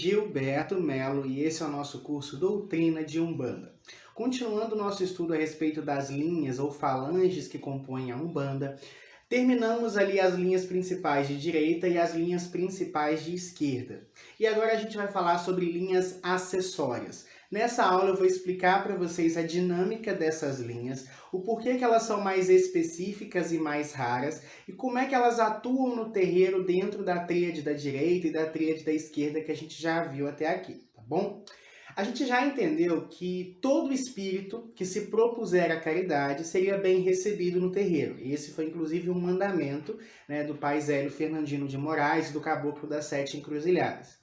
Gilberto Melo e esse é o nosso curso Doutrina de Umbanda. Continuando o nosso estudo a respeito das linhas ou falanges que compõem a Umbanda, terminamos ali as linhas principais de direita e as linhas principais de esquerda. E agora a gente vai falar sobre linhas acessórias. Nessa aula eu vou explicar para vocês a dinâmica dessas linhas, o porquê que elas são mais específicas e mais raras, e como é que elas atuam no terreiro dentro da tríade da direita e da tríade da esquerda que a gente já viu até aqui, tá bom? A gente já entendeu que todo espírito que se propuser a caridade seria bem recebido no terreiro. Esse foi inclusive um mandamento, do pai Zélio Fernandino de Moraes e do Caboclo das Sete Encruzilhadas.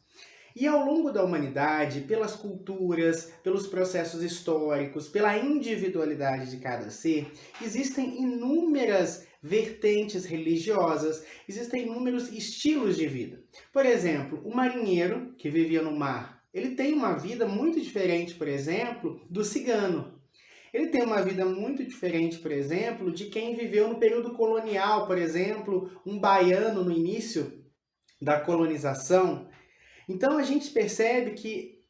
E ao longo da humanidade, pelas culturas, pelos processos históricos, pela individualidade de cada ser, existem inúmeras vertentes religiosas, existem inúmeros estilos de vida. Por exemplo, o marinheiro que vivia no mar, ele tem uma vida muito diferente, por exemplo, do cigano. Ele tem uma vida muito diferente, por exemplo, de quem viveu no período colonial, por exemplo, um baiano no início da colonização. Então a gente percebe que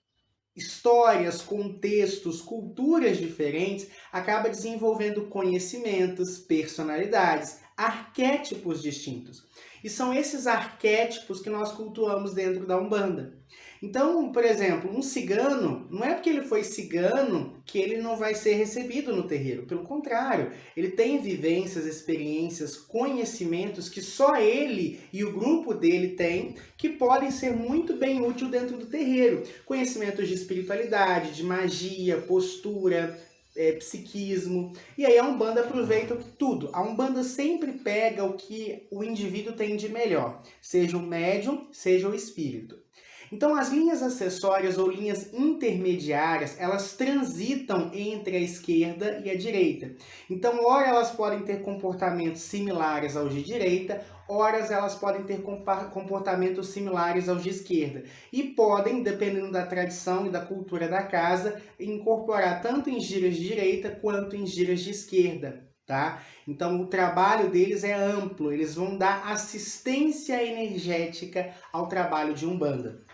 histórias, contextos, culturas diferentes acabam desenvolvendo conhecimentos, personalidades, arquétipos distintos. E são esses arquétipos que nós cultuamos dentro da Umbanda. Então, por exemplo, um cigano, não é porque ele foi cigano que ele não vai ser recebido no terreiro. Pelo contrário, ele tem vivências, experiências, conhecimentos que só ele e o grupo dele têm, que podem ser muito bem úteis dentro do terreiro. Conhecimentos de espiritualidade, de magia, postura, psiquismo. E aí a Umbanda aproveita tudo. A Umbanda sempre pega o que o indivíduo tem de melhor, seja o médium, seja o espírito. Então, as linhas acessórias ou linhas intermediárias, elas transitam entre a esquerda e a direita. Então, ora elas podem ter comportamentos similares aos de direita, ora elas podem ter comportamentos similares aos de esquerda. E podem, dependendo da tradição e da cultura da casa, incorporar tanto em giras de direita quanto em giras de esquerda. Tá? Então o trabalho deles é amplo, eles vão dar assistência energética ao trabalho de Umbanda.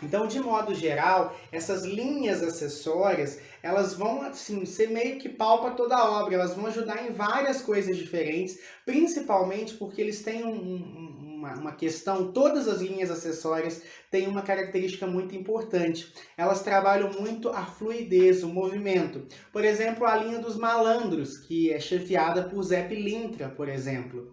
Então, de modo geral, essas linhas acessórias, elas vão assim, ser meio que pau para toda a obra, elas vão ajudar em várias coisas diferentes, principalmente porque eles têm uma questão, todas as linhas acessórias têm uma característica muito importante. Elas trabalham muito a fluidez, o movimento. Por exemplo, a linha dos malandros, que é chefiada por Zé Pilintra, por exemplo.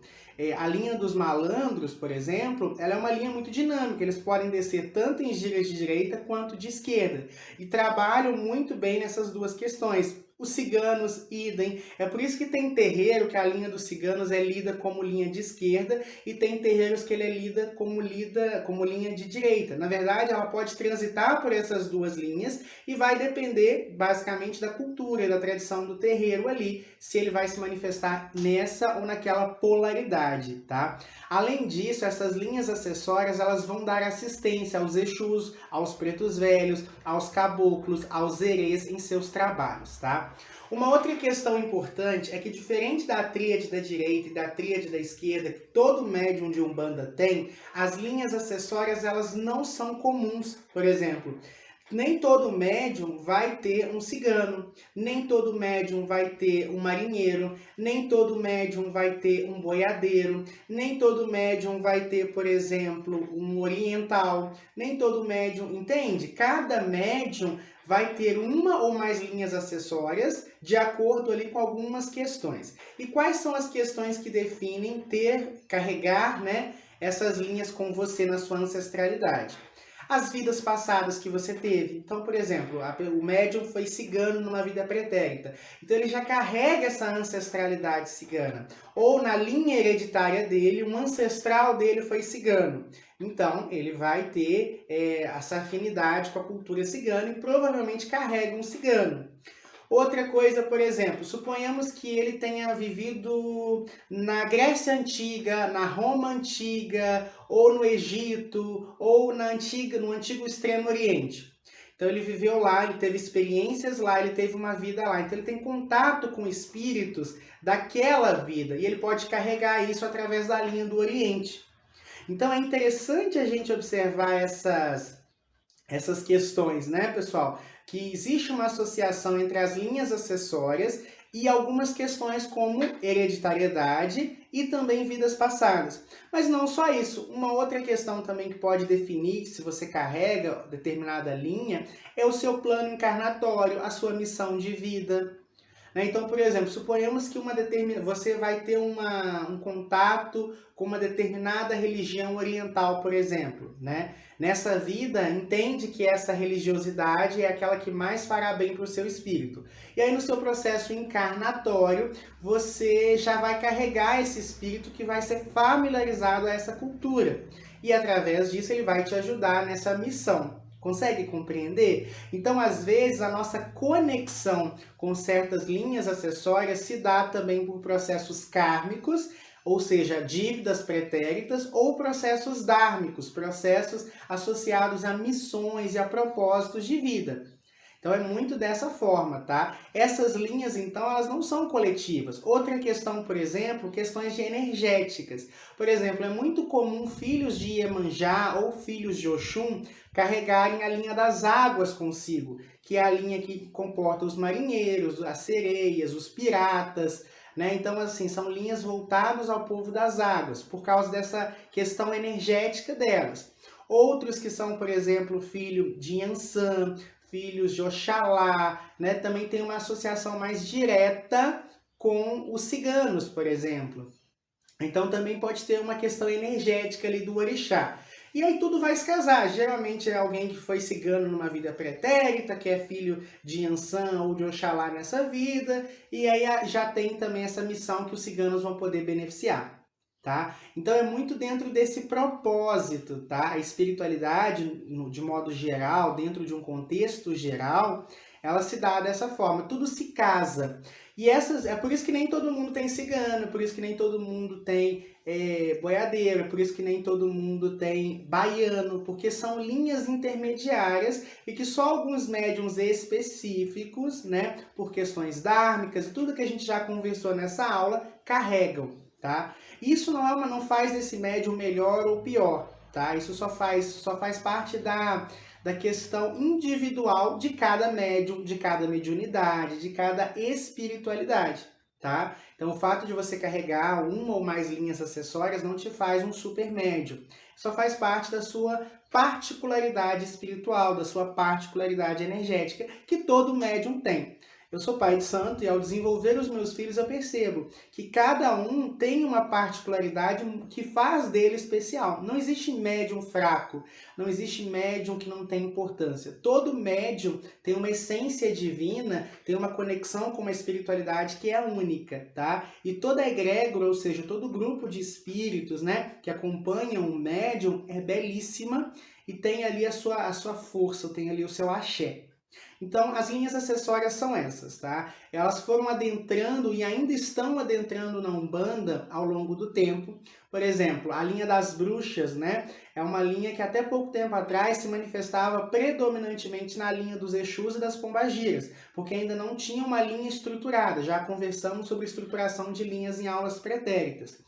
A linha dos malandros, por exemplo, ela é uma linha muito dinâmica. Eles podem descer tanto em giras de direita quanto de esquerda. E trabalham muito bem nessas duas questões. Os ciganos, idem. É por isso que tem terreiro que a linha dos ciganos é lida como linha de esquerda e tem terreiros que ele é lida como linha de direita. Na verdade, ela pode transitar por essas duas linhas e vai depender, basicamente, da cultura e da tradição do terreiro ali, se ele vai se manifestar nessa ou naquela polaridade, tá? Além disso, essas linhas acessórias, elas vão dar assistência aos Exus, aos pretos velhos, aos caboclos, aos erês em seus trabalhos, tá? Uma outra questão importante é que, diferente da tríade da direita e da tríade da esquerda, que todo médium de Umbanda tem, as linhas acessórias elas não são comuns. Por exemplo, nem todo médium vai ter um cigano, nem todo médium vai ter um marinheiro, nem todo médium vai ter um boiadeiro, nem todo médium vai ter, por exemplo, um oriental, nem todo médium, entende? Cada médium vai ter uma ou mais linhas acessórias de acordo ali com algumas questões. E quais são as questões que definem carregar, essas linhas com você na sua ancestralidade? As vidas passadas que você teve. Então, por exemplo, o médium foi cigano numa vida pretérita. Então, ele já carrega essa ancestralidade cigana. Ou na linha hereditária dele, um ancestral dele foi cigano. Então, ele vai ter essa afinidade com a cultura cigana e provavelmente carrega um cigano. Outra coisa, por exemplo, suponhamos que ele tenha vivido na Grécia Antiga, na Roma Antiga, ou no Egito, ou no antigo Extremo Oriente. Então ele viveu lá, ele teve experiências lá, ele teve uma vida lá. Então ele tem contato com espíritos daquela vida e ele pode carregar isso através da linha do Oriente. Então é interessante a gente observar essas questões, né, pessoal? Que existe uma associação entre as linhas acessórias e algumas questões como hereditariedade e também vidas passadas. Mas não só isso, uma outra questão também que pode definir se você carrega determinada linha é o seu plano encarnatório, a sua missão de vida. Né? Então, por exemplo, suponhamos que você vai ter um contato com uma determinada religião oriental, por exemplo. Né? Nessa vida, entende que essa religiosidade é aquela que mais fará bem para o seu espírito. E aí, no seu processo encarnatório, você já vai carregar esse espírito que vai ser familiarizado a essa cultura. E através disso, ele vai te ajudar nessa missão. Consegue compreender? Então, às vezes, a nossa conexão com certas linhas acessórias se dá também por processos kármicos, ou seja, dívidas pretéritas, ou processos dármicos, processos associados a missões e a propósitos de vida. Então é muito dessa forma, tá? Essas linhas, então, elas não são coletivas. Outra questão, por exemplo, questões de energéticas. Por exemplo, é muito comum filhos de Iemanjá ou filhos de Oxum carregarem a linha das águas consigo, que é a linha que comporta os marinheiros, as sereias, os piratas, né? Então, assim, são linhas voltadas ao povo das águas, por causa dessa questão energética delas. Outros que são, por exemplo, filho de Iansã, filhos de Oxalá, né? Também tem uma associação mais direta com os ciganos, por exemplo. Então também pode ter uma questão energética ali do orixá. E aí tudo vai se casar. Geralmente é alguém que foi cigano numa vida pretérita, que é filho de Iansã ou de Oxalá nessa vida, e aí já tem também essa missão que os ciganos vão poder beneficiar. Tá? Então é muito dentro desse propósito, tá? A espiritualidade, de modo geral, dentro de um contexto geral, ela se dá dessa forma, tudo se casa. E é por isso que nem todo mundo tem cigano, por isso que nem todo mundo tem boiadeiro, por isso que nem todo mundo tem baiano, porque são linhas intermediárias e que só alguns médiums específicos, né, por questões dármicas e tudo que a gente já conversou nessa aula, carregam. Tá? Isso não faz desse médium melhor ou pior, tá? Isso só faz parte da questão individual de cada médium, de cada mediunidade, de cada espiritualidade, tá? Então, o fato de você carregar uma ou mais linhas acessórias não te faz um super médium. Só faz parte da sua particularidade espiritual, da sua particularidade energética, que todo médium tem. Eu sou pai de santo e ao desenvolver os meus filhos eu percebo que cada um tem uma particularidade que faz dele especial. Não existe médium fraco, não existe médium que não tem importância. Todo médium tem uma essência divina, tem uma conexão com uma espiritualidade que é única, tá? E toda egrégora, ou seja, todo grupo de espíritos, né, que acompanham o médium é belíssima e tem ali a sua força, tem ali o seu axé. Então, as linhas acessórias são essas, tá? Elas foram adentrando e ainda estão adentrando na Umbanda ao longo do tempo. Por exemplo, a linha das bruxas, né? É uma linha que até pouco tempo atrás se manifestava predominantemente na linha dos Exus e das Pombagiras, porque ainda não tinha uma linha estruturada. Já conversamos sobre estruturação de linhas em aulas pretéritas.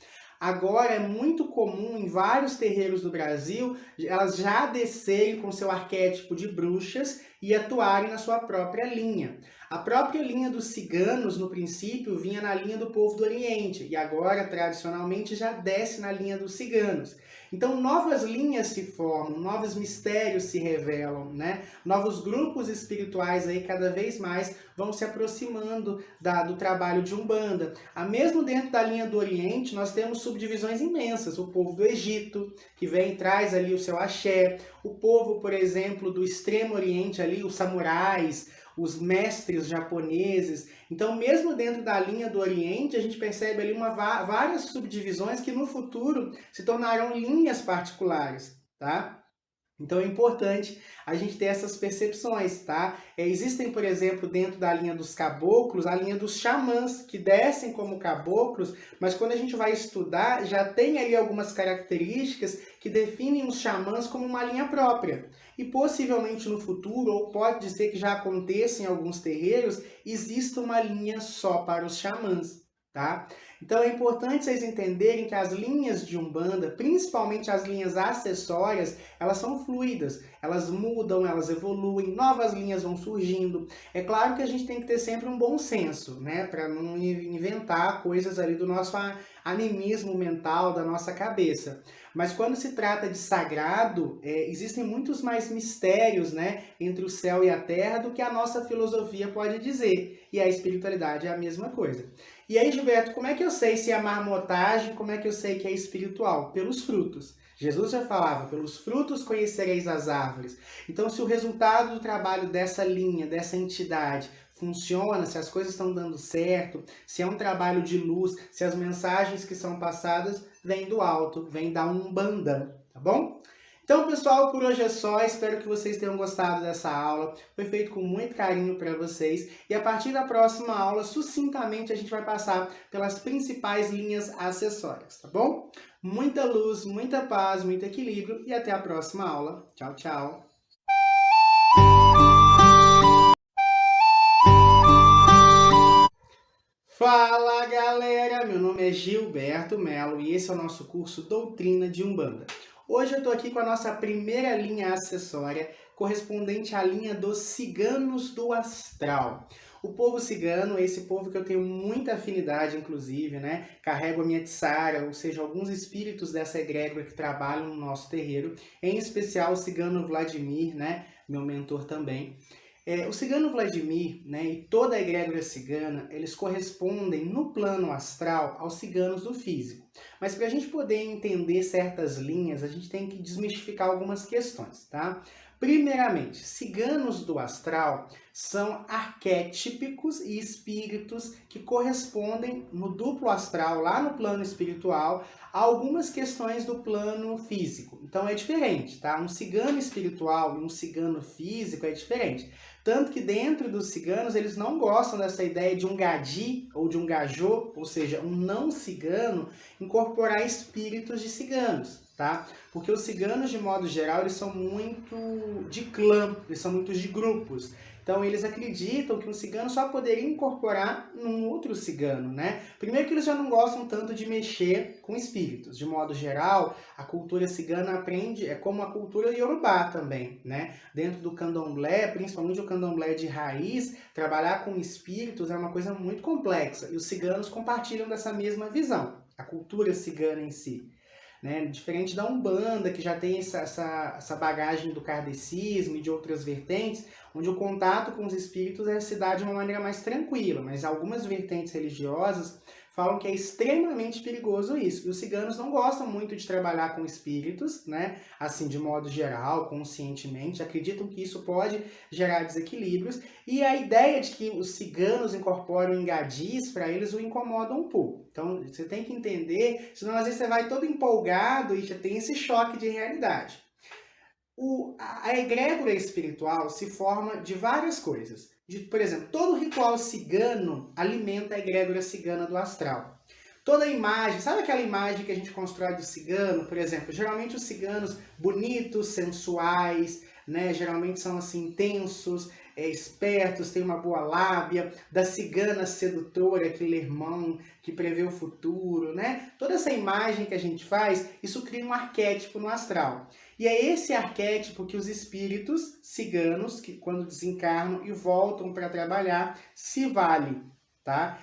Agora é muito comum em vários terreiros do Brasil elas já descerem com seu arquétipo de bruxas e atuarem na sua própria linha. A própria linha dos ciganos, no princípio, vinha na linha do povo do Oriente e agora, tradicionalmente, já desce na linha dos ciganos. Então, novas linhas se formam, novos mistérios se revelam, né? Novos grupos espirituais aí cada vez mais vão se aproximando do trabalho de Umbanda. Mesmo dentro da linha do Oriente, nós temos subdivisões imensas. O povo do Egito, que vem e traz ali o seu axé. O povo, por exemplo, do Extremo Oriente ali, os samurais, os mestres japoneses. Então, mesmo dentro da linha do Oriente, a gente percebe ali várias subdivisões que no futuro se tornarão linhas particulares, tá? Então é importante a gente ter essas percepções, tá? Existem, por exemplo, dentro da linha dos caboclos, a linha dos xamãs, que descem como caboclos, mas quando a gente vai estudar, já tem ali algumas características que definem os xamãs como uma linha própria. E possivelmente no futuro, ou pode ser que já aconteça em alguns terreiros, exista uma linha só para os xamãs. tá? Então é importante vocês entenderem que as linhas de Umbanda, principalmente as linhas acessórias, elas são fluidas, elas mudam, elas evoluem, novas linhas vão surgindo. É claro que a gente tem que ter sempre um bom senso, né, para não inventar coisas ali do nosso animismo mental, da nossa cabeça. Mas quando se trata de sagrado, existem muitos mais mistérios, né, entre o céu e a terra do que a nossa filosofia pode dizer. E a espiritualidade é a mesma coisa. E aí, Gilberto, como é que eu sei se é marmotagem, como é que eu sei que é espiritual? Pelos frutos. Jesus já falava, pelos frutos conhecereis as árvores. Então, se o resultado do trabalho dessa linha, dessa entidade, funciona, se as coisas estão dando certo, se é um trabalho de luz, se as mensagens que são passadas vêm do alto, vêm da Umbanda, tá bom? Então, pessoal, por hoje é só. Espero que vocês tenham gostado dessa aula. Foi feito com muito carinho para vocês. E a partir da próxima aula, sucintamente, a gente vai passar pelas principais linhas acessórias, tá bom? Muita luz, muita paz, muito equilíbrio e até a próxima aula. Tchau, tchau! Fala, galera! Meu nome é Gilberto Melo e esse é o nosso curso Doutrina de Umbanda. Hoje eu estou aqui com a nossa primeira linha acessória, correspondente à linha dos ciganos do astral. O povo cigano é esse povo que eu tenho muita afinidade, inclusive, né? Carrego a minha tsara, ou seja, alguns espíritos dessa egrégora que trabalham no nosso terreiro, em especial o cigano Vladimir, né? Meu mentor também. O cigano Vladimir, né, e toda a egrégora cigana, eles correspondem no plano astral aos ciganos do físico. Mas para a gente poder entender certas linhas, a gente tem que desmistificar algumas questões, tá? Primeiramente, ciganos do astral são arquétipos e espíritos que correspondem no duplo astral, lá no plano espiritual, a algumas questões do plano físico. Então é diferente, tá? Um cigano espiritual e um cigano físico é diferente. Tanto que dentro dos ciganos, eles não gostam dessa ideia de um gadi ou de um gajô, ou seja, um não cigano, incorporar espíritos de ciganos, tá? Porque os ciganos, de modo geral, eles são muito de clã, eles são muito de grupos. Então, eles acreditam que um cigano só poderia incorporar num outro cigano, né? Primeiro que eles já não gostam tanto de mexer com espíritos. De modo geral, a cultura cigana é como a cultura iorubá também, né? Dentro do candomblé, principalmente o candomblé de raiz, trabalhar com espíritos é uma coisa muito complexa. E os ciganos compartilham dessa mesma visão, a cultura cigana em si. Né? Diferente da Umbanda, que já tem essa bagagem do kardecismo e de outras vertentes, onde o contato com os espíritos se dá de uma maneira mais tranquila, mas algumas vertentes religiosas falam que é extremamente perigoso isso. E os ciganos não gostam muito de trabalhar com espíritos, né? Assim, de modo geral, conscientemente, acreditam que isso pode gerar desequilíbrios, e a ideia de que os ciganos incorporam engadis, para eles, o incomoda um pouco. Então, você tem que entender, senão às vezes você vai todo empolgado e já tem esse choque de realidade. A egrégora espiritual se forma de várias coisas. Por exemplo, todo ritual cigano alimenta a egrégora cigana do astral. Toda imagem, sabe aquela imagem que a gente constrói do cigano, por exemplo? Geralmente os ciganos bonitos, sensuais, né? Geralmente são assim intensos, espertos, têm uma boa lábia, da cigana sedutora, aquele irmão que prevê o futuro, né? Toda essa imagem que a gente faz, isso cria um arquétipo no astral. E é esse arquétipo que os espíritos ciganos, que quando desencarnam e voltam para trabalhar, se valem, tá?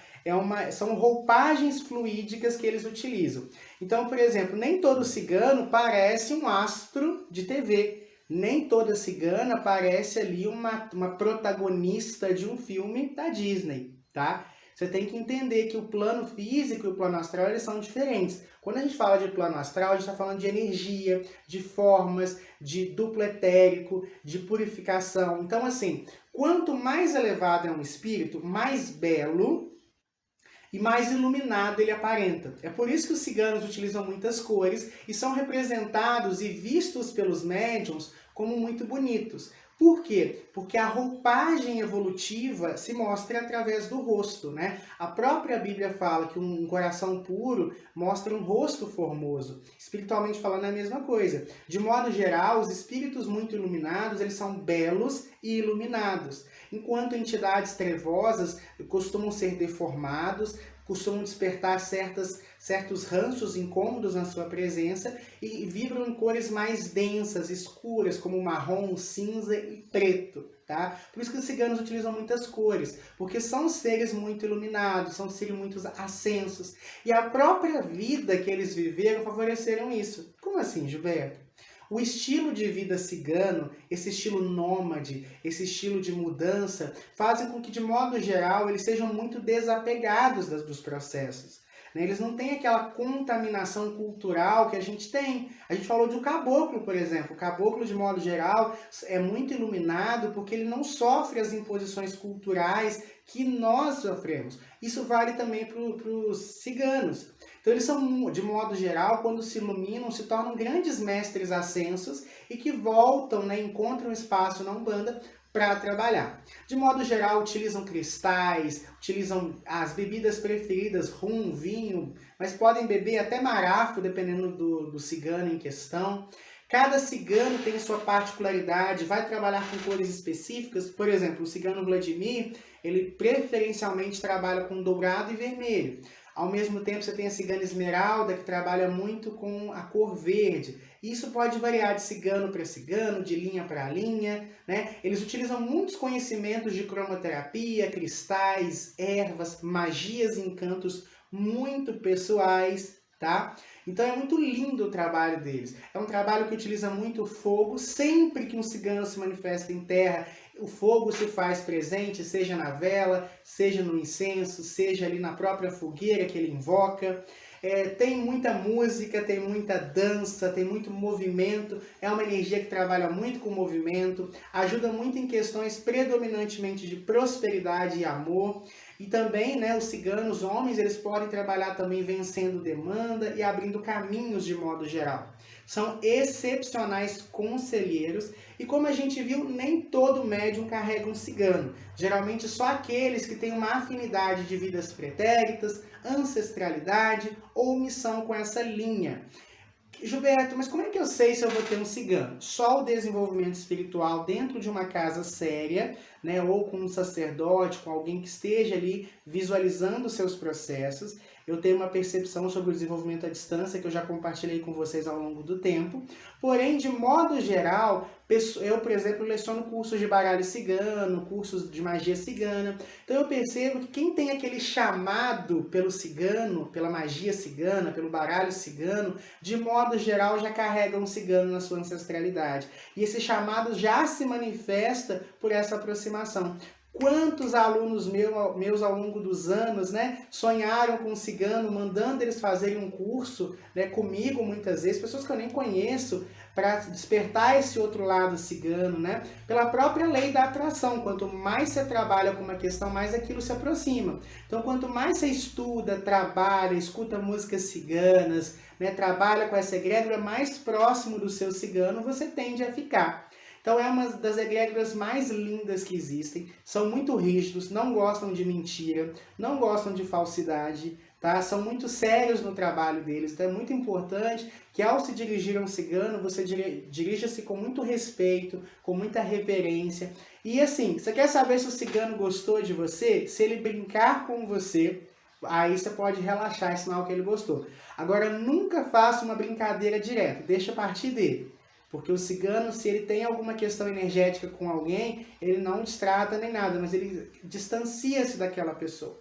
São roupagens fluídicas que eles utilizam. Então, por exemplo, nem todo cigano parece um astro de TV. Nem toda cigana parece ali uma protagonista de um filme da Disney, tá? Você tem que entender que o plano físico e o plano astral, eles são diferentes. Quando a gente fala de plano astral, a gente está falando de energia, de formas, de duplo etérico, de purificação. Então, assim, quanto mais elevado é um espírito, mais belo e mais iluminado ele aparenta. É por isso que os ciganos utilizam muitas cores e são representados e vistos pelos médiuns como muito bonitos. Por quê? Porque a roupagem evolutiva se mostra através do rosto, né? A própria Bíblia fala que um coração puro mostra um rosto formoso. Espiritualmente falando é a mesma coisa. De modo geral, os espíritos muito iluminados, eles são belos e iluminados. Enquanto entidades trevosas costumam ser deformados, costumam despertar certos ranços incômodos na sua presença e vibram em cores mais densas, escuras, como marrom, cinza e preto. Tá? Por isso que os ciganos utilizam muitas cores, porque são seres muito iluminados, são seres muito ascensos, e a própria vida que eles viveram favoreceram isso. Como assim, Gilberto? O estilo de vida cigano, esse estilo nômade, esse estilo de mudança, fazem com que, de modo geral, eles sejam muito desapegados dos processos. Eles não têm aquela contaminação cultural que a gente tem. A gente falou do caboclo, por exemplo. O caboclo, de modo geral, é muito iluminado porque ele não sofre as imposições culturais que nós sofremos. Isso vale também para os ciganos. Então eles são, de modo geral, quando se iluminam, se tornam grandes mestres ascensos e que voltam, encontram espaço na Umbanda para trabalhar. De modo geral, utilizam cristais, utilizam as bebidas preferidas, rum, vinho, mas podem beber até marafo, dependendo do cigano em questão. Cada cigano tem sua particularidade, vai trabalhar com cores específicas. Por exemplo, o cigano Vladimir, ele preferencialmente trabalha com dourado e vermelho. Ao mesmo tempo, você tem a cigana esmeralda, que trabalha muito com a cor verde. Isso pode variar de cigano para cigano, de linha para linha, Eles utilizam muitos conhecimentos de cromoterapia, cristais, ervas, magias e encantos muito pessoais, tá? Então é muito lindo o trabalho deles. É um trabalho que utiliza muito fogo. Sempre que um cigano se manifesta em terra, o fogo se faz presente, seja na vela, seja no incenso, seja ali na própria fogueira que ele invoca. Tem muita música, tem muita dança, tem muito movimento. É uma energia que trabalha muito com movimento, ajuda muito em questões predominantemente de prosperidade e amor. E também, os ciganos, homens, eles podem trabalhar também vencendo demanda e abrindo caminhos de modo geral. São excepcionais conselheiros e, como a gente viu, nem todo médium carrega um cigano. Geralmente só aqueles que têm uma afinidade de vidas pretéritas, ancestralidade ou missão com essa linha. Gilberto, mas como é que eu sei se eu vou ter um cigano? Só o desenvolvimento espiritual dentro de uma casa séria, ou com um sacerdote, com alguém que esteja ali visualizando os seus processos. Eu tenho uma percepção sobre o desenvolvimento à distância que eu já compartilhei com vocês ao longo do tempo. Porém, de modo geral, eu, por exemplo, leciono cursos de baralho cigano, cursos de magia cigana. Então eu percebo que quem tem aquele chamado pelo cigano, pela magia cigana, pelo baralho cigano, de modo geral já carrega um cigano na sua ancestralidade. E esse chamado já se manifesta por essa aproximação. Quantos alunos meus ao longo dos anos, sonharam com um cigano, mandando eles fazerem um curso, comigo muitas vezes, pessoas que eu nem conheço, para despertar esse outro lado cigano, pela própria lei da atração. Quanto mais você trabalha com uma questão, mais aquilo se aproxima. Então, quanto mais você estuda, trabalha, escuta músicas ciganas, trabalha com essa egrégora, mais próximo do seu cigano você tende a ficar. Então é uma das egrégoras mais lindas que existem, são muito rígidos, não gostam de mentira, não gostam de falsidade, tá? São muito sérios no trabalho deles, então é muito importante que ao se dirigir a um cigano, você dirija-se com muito respeito, com muita reverência. E assim, você quer saber se o cigano gostou de você? Se ele brincar com você, aí você pode relaxar, é sinal que ele gostou. Agora, nunca faça uma brincadeira direta, deixa partir dele. Porque o cigano, se ele tem alguma questão energética com alguém, ele não destrata nem nada, mas ele distancia-se daquela pessoa.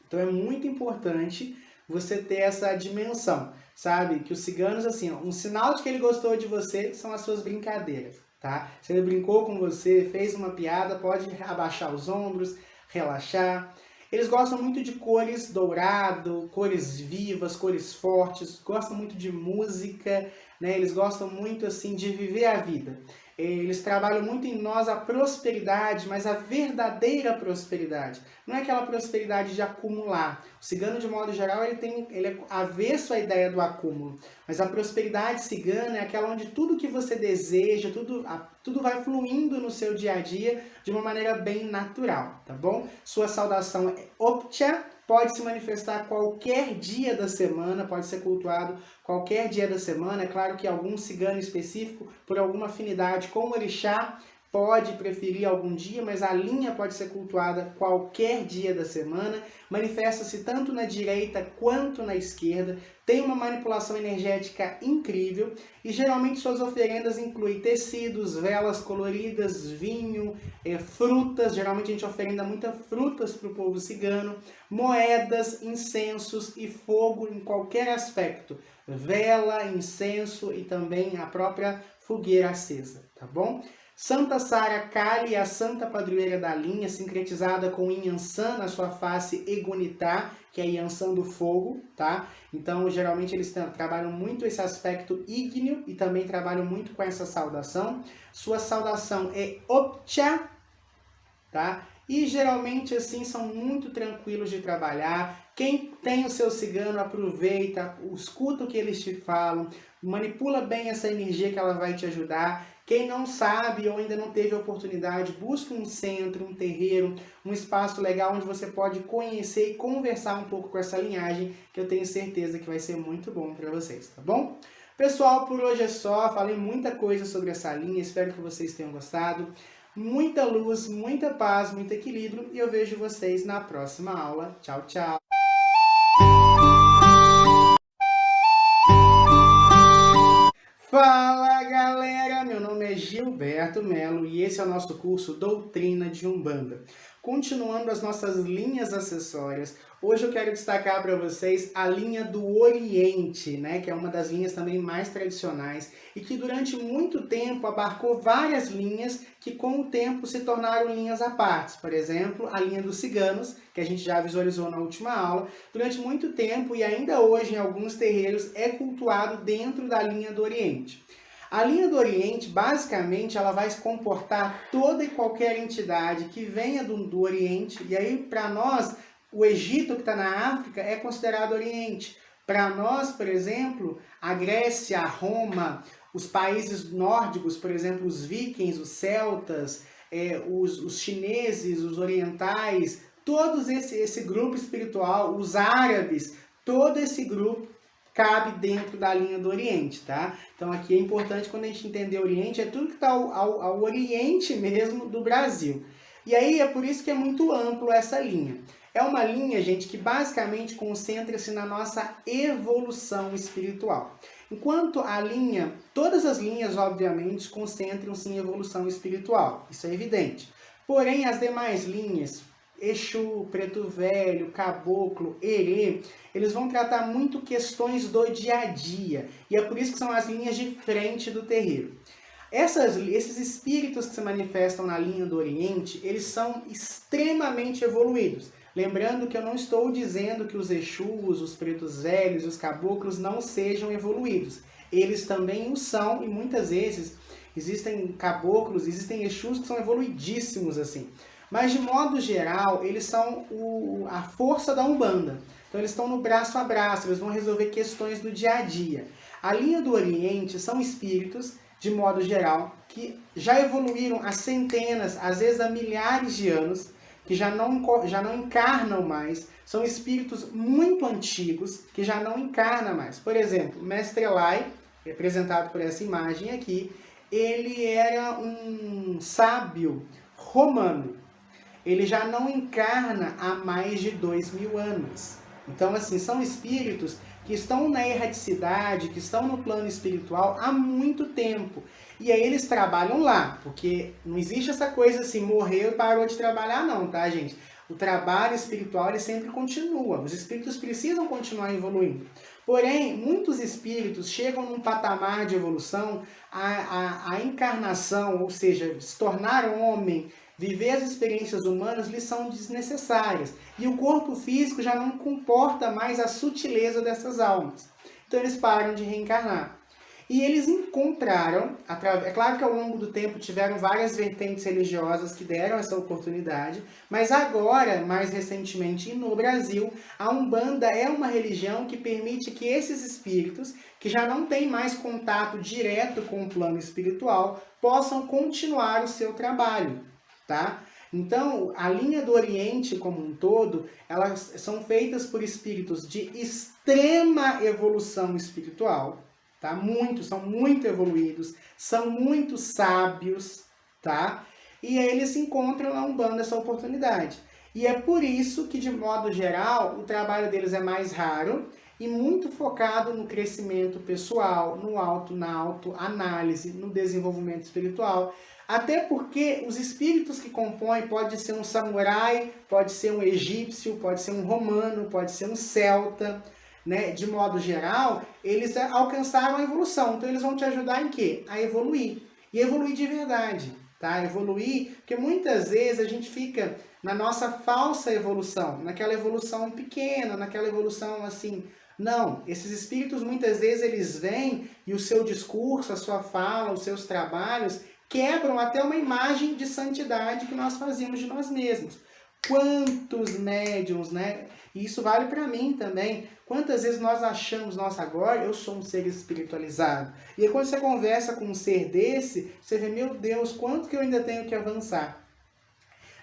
Então é muito importante você ter essa dimensão, sabe? Que os ciganos, assim, um sinal de que ele gostou de você são as suas brincadeiras, tá? Se ele brincou com você, fez uma piada, pode abaixar os ombros, relaxar. Eles gostam muito de cores dourado, cores vivas, cores fortes, gostam muito de música, Eles gostam muito assim de viver a vida. Eles trabalham muito em nós a prosperidade, mas a verdadeira prosperidade. Não é aquela prosperidade de acumular. O cigano, de modo geral, ele é avesso à ideia do acúmulo. Mas a prosperidade cigana é aquela onde tudo que você deseja, tudo vai fluindo no seu dia a dia de uma maneira bem natural, tá bom? Sua saudação é Optcha. Pode se manifestar qualquer dia da semana, pode ser cultuado qualquer dia da semana. É claro que algum cigano específico, por alguma afinidade com o orixá, pode preferir algum dia, mas a linha pode ser cultuada qualquer dia da semana, manifesta-se tanto na direita quanto na esquerda, tem uma manipulação energética incrível e geralmente suas oferendas incluem tecidos, velas coloridas, vinho, frutas, geralmente a gente oferenda muitas frutas para o povo cigano, moedas, incensos e fogo em qualquer aspecto, vela, incenso e também a própria fogueira acesa, tá bom? Santa Sara Kali é a santa padroeira da linha, sincretizada com Inhansã na sua face Egunitá, que é Inhansã do fogo, tá? Então, geralmente eles trabalham muito esse aspecto ígneo e também trabalham muito com essa saudação. Sua saudação é Opcha, tá? E geralmente, assim, são muito tranquilos de trabalhar. Quem tem o seu cigano, aproveita, escuta o que eles te falam, manipula bem essa energia que ela vai te ajudar. Quem não sabe ou ainda não teve a oportunidade, busque um centro, um terreiro, um espaço legal onde você pode conhecer e conversar um pouco com essa linhagem, que eu tenho certeza que vai ser muito bom para vocês, tá bom? Pessoal, por hoje é só. Falei muita coisa sobre essa linha, espero que vocês tenham gostado. Muita luz, muita paz, muito equilíbrio e eu vejo vocês na próxima aula. Tchau, tchau! Fala galera, meu nome é Gilberto Melo e esse é o nosso curso Doutrina de Umbanda. Continuando as nossas linhas acessórias, hoje eu quero destacar para vocês a linha do Oriente, né, que é uma das linhas também mais tradicionais e que durante muito tempo abarcou várias linhas que com o tempo se tornaram linhas à parte. Por exemplo, a linha dos ciganos, que a gente já visualizou na última aula, durante muito tempo e ainda hoje em alguns terreiros é cultuado dentro da linha do Oriente. A linha do Oriente, basicamente, ela vai se comportar toda e qualquer entidade que venha do Oriente, e aí para nós, o Egito que está na África é considerado Oriente. Para nós, por exemplo, a Grécia, a Roma, os países nórdicos, por exemplo, os vikings, os celtas, os chineses, os orientais, todo esse grupo espiritual, os árabes, todo esse grupo cabe dentro da linha do Oriente, tá? Então aqui é importante quando a gente entender Oriente, é tudo que está ao Oriente mesmo do Brasil. E aí é por isso que é muito amplo essa linha. É uma linha, gente, que basicamente concentra-se na nossa evolução espiritual. Enquanto a linha, todas as linhas, obviamente, concentram-se em evolução espiritual, isso é evidente. Porém, as demais linhas, Exu, Preto Velho, Caboclo, Erê, eles vão tratar muito questões do dia a dia. E é por isso que são as linhas de frente do terreiro. Esses espíritos que se manifestam na linha do Oriente, eles são extremamente evoluídos. Lembrando que eu não estou dizendo que os Exus, os Pretos Velhos, os Caboclos não sejam evoluídos. Eles também o são e muitas vezes existem Caboclos, existem Exus que são evoluidíssimos assim. Mas, de modo geral, eles são a força da Umbanda. Então, eles estão no braço a braço, eles vão resolver questões do dia a dia. A linha do Oriente são espíritos, de modo geral, que já evoluíram há centenas, às vezes há milhares de anos, que já não encarnam mais. São espíritos muito antigos, que já não encarnam mais. Por exemplo, Mestre Elai, representado por essa imagem aqui, ele era um sábio romano. Ele já não encarna há mais de 2000 anos. Então, assim, são espíritos que estão na erraticidade, que estão no plano espiritual há muito tempo. E aí eles trabalham lá, porque não existe essa coisa assim, morreu e parou de trabalhar não, tá, gente? O trabalho espiritual, ele sempre continua. Os espíritos precisam continuar evoluindo. Porém, muitos espíritos chegam num patamar de evolução, a encarnação, ou seja, se tornar homem, viver as experiências humanas lhes são desnecessárias. E o corpo físico já não comporta mais a sutileza dessas almas. Então eles param de reencarnar. E eles encontraram, é claro que ao longo do tempo tiveram várias vertentes religiosas que deram essa oportunidade, mas agora, mais recentemente no Brasil, a Umbanda é uma religião que permite que esses espíritos, que já não têm mais contato direto com o plano espiritual, possam continuar o seu trabalho. Tá? Então, a linha do Oriente como um todo, elas são feitas por espíritos de extrema evolução espiritual, tá? São muito evoluídos, são muito sábios, tá? E aí eles se encontram na Umbanda essa oportunidade. E é por isso que, de modo geral, o trabalho deles é mais raro e muito focado no crescimento pessoal, na autoanálise, no desenvolvimento espiritual. Até porque os espíritos que compõem pode ser um samurai, pode ser um egípcio, pode ser um romano, pode ser um celta, né? De modo geral, eles alcançaram a evolução. Então eles vão te ajudar em quê? A evoluir. E evoluir de verdade, tá? Evoluir, porque muitas vezes a gente fica na nossa falsa evolução, naquela evolução pequena, naquela evolução assim. Não, esses espíritos muitas vezes eles vêm e o seu discurso, a sua fala, os seus trabalhos quebram até uma imagem de santidade que nós fazíamos de nós mesmos. Quantos médiums, né? E isso vale para mim também. Quantas vezes nós achamos, nossa, agora eu sou um ser espiritualizado. E aí quando você conversa com um ser desse, você vê, meu Deus, quanto que eu ainda tenho que avançar.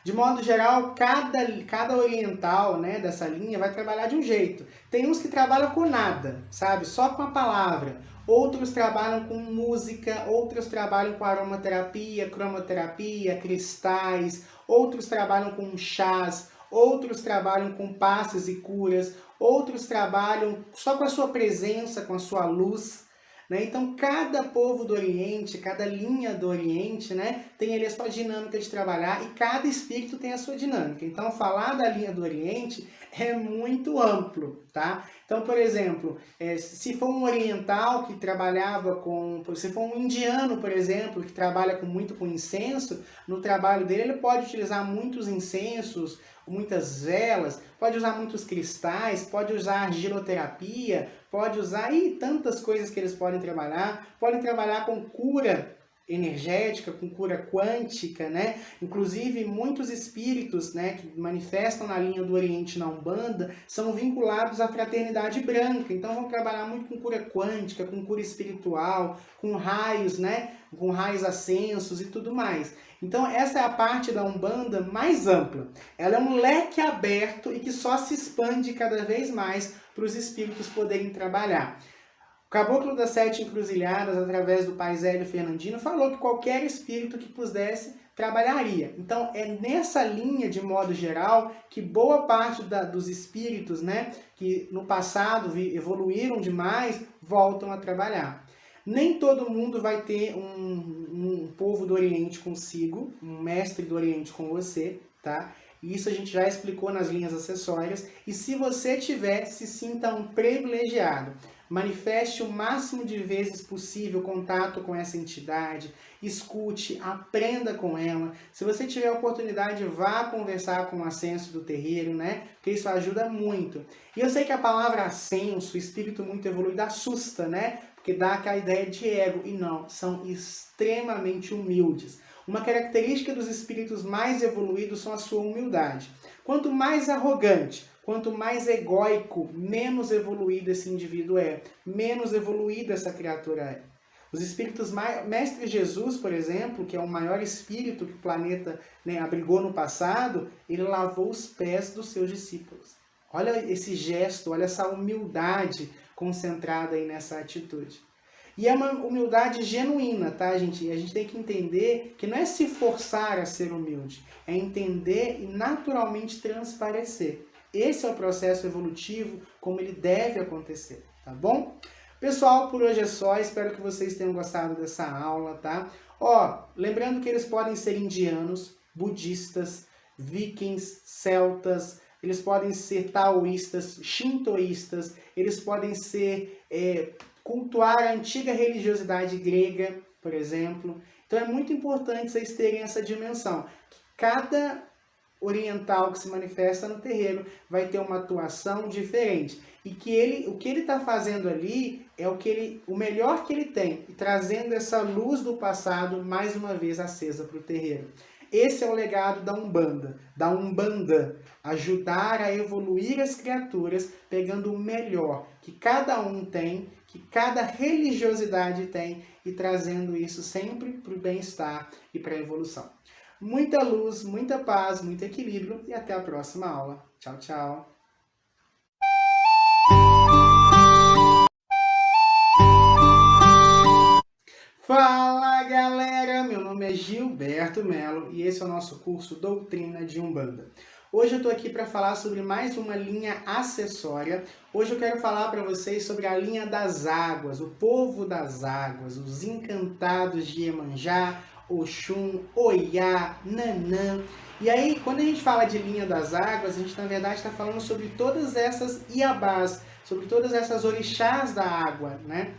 De modo geral, cada oriental, né, dessa linha vai trabalhar de um jeito. Tem uns que trabalham com nada, sabe? Só com a palavra. Outros trabalham com música, outros trabalham com aromaterapia, cromoterapia, cristais. Outros trabalham com chás, outros trabalham com passes e curas. Outros trabalham só com a sua presença, com a sua luz. Né? Então, cada povo do Oriente, cada linha do Oriente, né, tem ali a sua dinâmica de trabalhar e cada espírito tem a sua dinâmica. Então, falar da linha do Oriente é muito amplo, tá? Então, por exemplo, se for um oriental que trabalhava com... Se for um indiano, por exemplo, que trabalha muito com incenso, no trabalho dele ele pode utilizar muitos incensos, muitas velas, pode usar muitos cristais, pode usar argiloterapia, pode usar tantas coisas que eles podem trabalhar com cura energética, com cura quântica, né? Inclusive, muitos espíritos, né, que manifestam na linha do Oriente na Umbanda são vinculados à fraternidade branca. Então, vão trabalhar muito com cura quântica, com cura espiritual, com raios, né? Com raios ascensos e tudo mais. Então, essa é a parte da Umbanda mais ampla. Ela é um leque aberto e que só se expande cada vez mais para os espíritos poderem trabalhar. O Caboclo das Sete Encruzilhadas, através do Pai Zélio Fernandino, falou que qualquer espírito que pudesse trabalharia. Então, é nessa linha, de modo geral, que boa parte dos espíritos, né, que no passado evoluíram demais, voltam a trabalhar. Nem todo mundo vai ter um povo do Oriente consigo, um mestre do Oriente com você, tá? Isso a gente já explicou nas linhas acessórias. E se você tiver, se sinta um privilegiado. Manifeste o máximo de vezes possível contato com essa entidade, escute, aprenda com ela. Se você tiver a oportunidade, vá conversar com o ascenso do terreiro, né? Porque isso ajuda muito. E eu sei que a palavra ascenso, espírito muito evoluído, assusta, né? Porque dá aquela ideia de ego. E não, são extremamente humildes. Uma característica dos espíritos mais evoluídos são a sua humildade. Quanto mais arrogante, quanto mais egóico, menos evoluído esse indivíduo é, menos evoluída essa criatura é. Os espíritos Mestre Jesus, por exemplo, que é o maior espírito que o planeta, né, abrigou no passado, ele lavou os pés dos seus discípulos. Olha esse gesto, olha essa humildade concentrada aí nessa atitude. E é uma humildade genuína, tá, gente? E a gente tem que entender que não é se forçar a ser humilde, é entender e naturalmente transparecer. Esse é o processo evolutivo, como ele deve acontecer, tá bom? Pessoal, por hoje é só. Espero que vocês tenham gostado dessa aula, tá? Ó, lembrando que eles podem ser indianos, budistas, vikings, celtas, eles podem ser taoístas, shintoístas, eles podem ser cultuar a antiga religiosidade grega, por exemplo. Então é muito importante vocês terem essa dimensão. Cada oriental que se manifesta no terreiro vai ter uma atuação diferente. E que o que ele está fazendo ali é o melhor que ele tem, e trazendo essa luz do passado mais uma vez acesa para o terreiro. Esse é o legado da Umbanda, ajudar a evoluir as criaturas, pegando o melhor que cada um tem, que cada religiosidade tem, e trazendo isso sempre para o bem-estar e para a evolução. Muita luz, muita paz, muito equilíbrio, e até a próxima aula. Tchau, tchau! Fala, galera! meu nome é Gilberto Melo e esse é o nosso curso Doutrina de Umbanda. Hoje eu estou aqui para falar sobre mais uma linha acessória. Hoje eu quero falar para vocês sobre a linha das águas, o povo das águas, os encantados de Iemanjá, Oxum, Oiá, Nanã. E aí, quando a gente fala de linha das águas, a gente na verdade está falando sobre todas essas iabás, sobre todas essas orixás da água, né?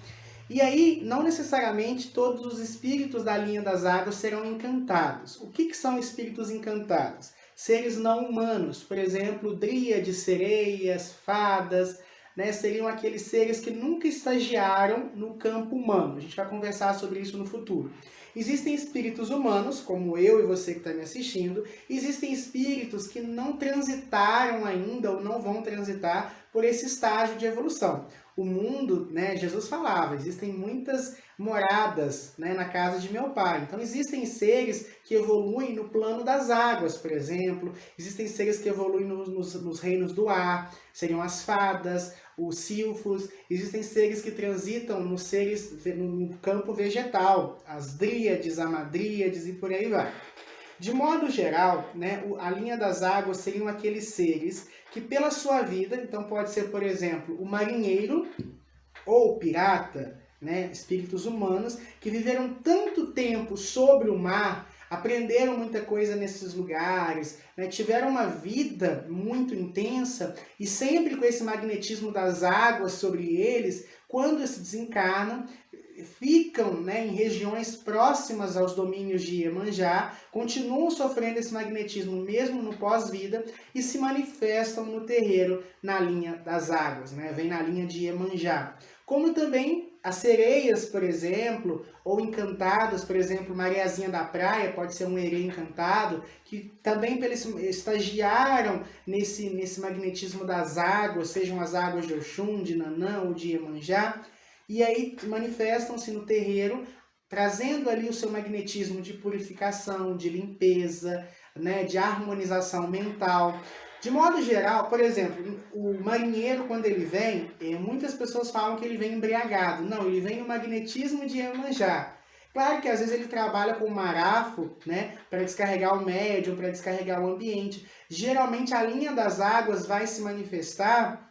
E aí, não necessariamente todos os espíritos da linha das águas serão encantados. O que são espíritos encantados? Seres não humanos, por exemplo, dríades, sereias, fadas, né? Seriam aqueles seres que nunca estagiaram no campo humano. A gente vai conversar sobre isso no futuro. Existem espíritos humanos, como eu e você que está me assistindo. Existem espíritos que não transitaram ainda ou não vão transitar por esse estágio de evolução. O mundo, né, Jesus falava, existem muitas moradas, né, na casa de meu pai. Então existem seres que evoluem no plano das águas, por exemplo. Existem seres que evoluem nos reinos do ar, seriam as fadas, os silfos. Existem seres que transitam no campo vegetal, as dríades, amadríades e por aí vai. De modo geral, né, a linha das águas seriam aqueles seres que pela sua vida, então pode ser, por exemplo, o marinheiro ou o pirata, né, espíritos humanos, que viveram tanto tempo sobre o mar, aprenderam muita coisa nesses lugares, né, tiveram uma vida muito intensa e sempre com esse magnetismo das águas sobre eles, quando se desencarnam, ficam, né, em regiões próximas aos domínios de Iemanjá, continuam sofrendo esse magnetismo mesmo no pós-vida e se manifestam no terreiro na linha das águas, né, vem na linha de Iemanjá. Como também as sereias, por exemplo, ou encantadas, por exemplo, Mariazinha da Praia, pode ser um herê encantado, que também estagiaram nesse magnetismo das águas, sejam as águas de Oxum, de Nanã ou de Iemanjá, e aí manifestam-se no terreiro, trazendo ali o seu magnetismo de purificação, de limpeza, né, de harmonização mental. De modo geral, por exemplo, o marinheiro, quando ele vem, muitas pessoas falam que ele vem embriagado. Não, ele vem no magnetismo de Iemanjá. Claro que às vezes ele trabalha com marafo, né, para descarregar o médium, para descarregar o ambiente. Geralmente a linha das águas vai se manifestar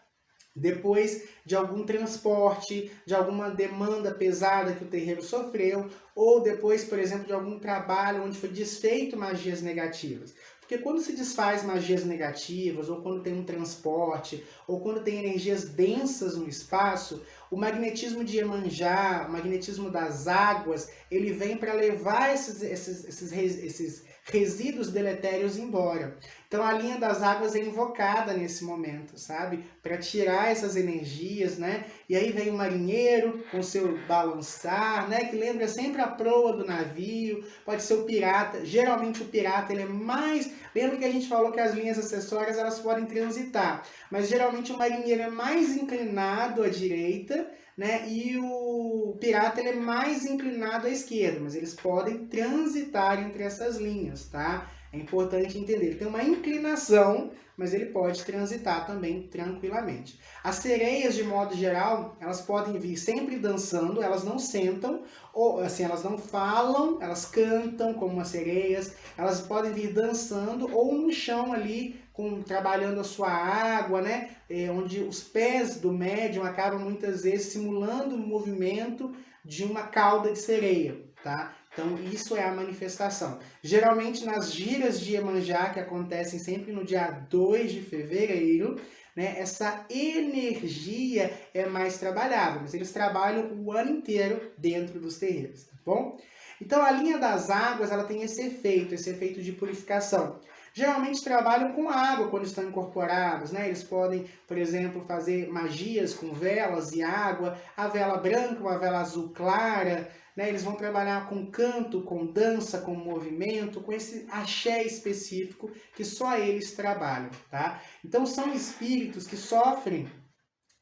depois de algum transporte, de alguma demanda pesada que o terreiro sofreu, ou depois, por exemplo, de algum trabalho onde foi desfeito magias negativas. Porque quando se desfaz magias negativas, ou quando tem um transporte, ou quando tem energias densas no espaço, o magnetismo de Iemanjá, o magnetismo das águas, ele vem para levar esses resíduos deletérios embora. Então a linha das águas é invocada nesse momento, sabe? Para tirar essas energias, né? E aí vem o marinheiro com seu balançar, né? Que lembra sempre a proa do navio. Pode ser o pirata. Geralmente o pirata ele é mais... Lembra que a gente falou que as linhas acessórias elas podem transitar. Mas geralmente o marinheiro é mais inclinado à direita, né? E o pirata ele é mais inclinado à esquerda, mas eles podem transitar entre essas linhas, tá? É importante entender, ele tem uma inclinação, mas ele pode transitar também tranquilamente. As sereias, de modo geral, elas podem vir sempre dançando, elas não sentam, ou assim, elas não falam, elas cantam como as sereias, elas podem vir dançando ou no chão ali, trabalhando a sua água, né? Onde os pés do médium acabam muitas vezes simulando o movimento de uma cauda de sereia, tá? Então isso é a manifestação. Geralmente nas giras de Iemanjá, que acontecem sempre no dia 2 de fevereiro, né, essa energia é mais trabalhada, mas eles trabalham o ano inteiro dentro dos terreiros, tá bom? Então a linha das águas ela tem esse efeito de purificação. Geralmente trabalham com água quando estão incorporados, né? Eles podem, por exemplo, fazer magias com velas e água, a vela branca, uma vela azul clara, né? Eles vão trabalhar com canto, com dança, com movimento, com esse axé específico que só eles trabalham, tá? Então são espíritos que sofrem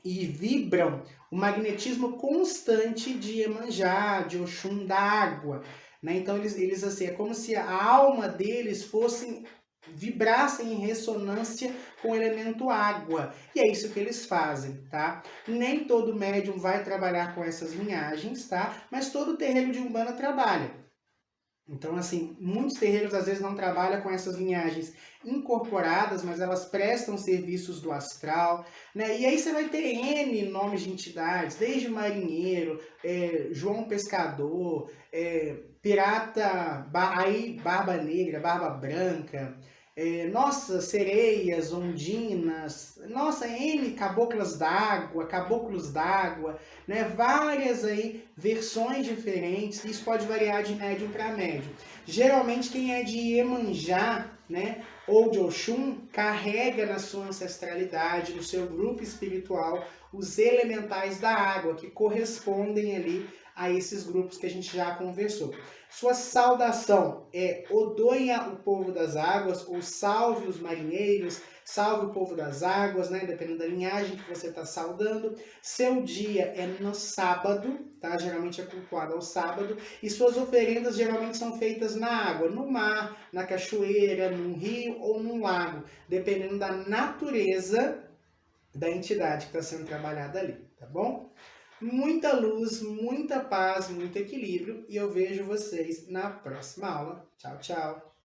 e vibram o magnetismo constante de Iemanjá, de Oxum, da água, né? Então eles assim, é como se a alma deles vibrassem em ressonância com o elemento água. E é isso que eles fazem, tá? Nem todo médium vai trabalhar com essas linhagens, tá? Mas todo terreiro de Umbanda trabalha. Então, assim, muitos terreiros às vezes não trabalham com essas linhagens incorporadas, mas elas prestam serviços do astral, né? E aí você vai ter N nomes de entidades, desde marinheiro, João Pescador, pirata, aí Barba Negra, Barba Branca, nossa, sereias, ondinas, nossa, N caboclos d'água, né? Várias aí versões diferentes, isso pode variar de médium para médium. Geralmente quem é de Iemanjá, né, ou de Oxum, carrega na sua ancestralidade, no seu grupo espiritual, os elementais da água, que correspondem ali a esses grupos que a gente já conversou. Sua saudação é Odoia o povo das águas, ou salve os marinheiros, salve o povo das águas, né? Dependendo da linhagem que você está saudando. Seu dia é no sábado, tá? Geralmente é cultuado ao sábado. E suas oferendas geralmente são feitas na água, no mar, na cachoeira, num rio ou num lago, dependendo da natureza da entidade que está sendo trabalhada ali, tá bom? Muita luz, muita paz, muito equilíbrio e eu vejo vocês na próxima aula. Tchau, tchau!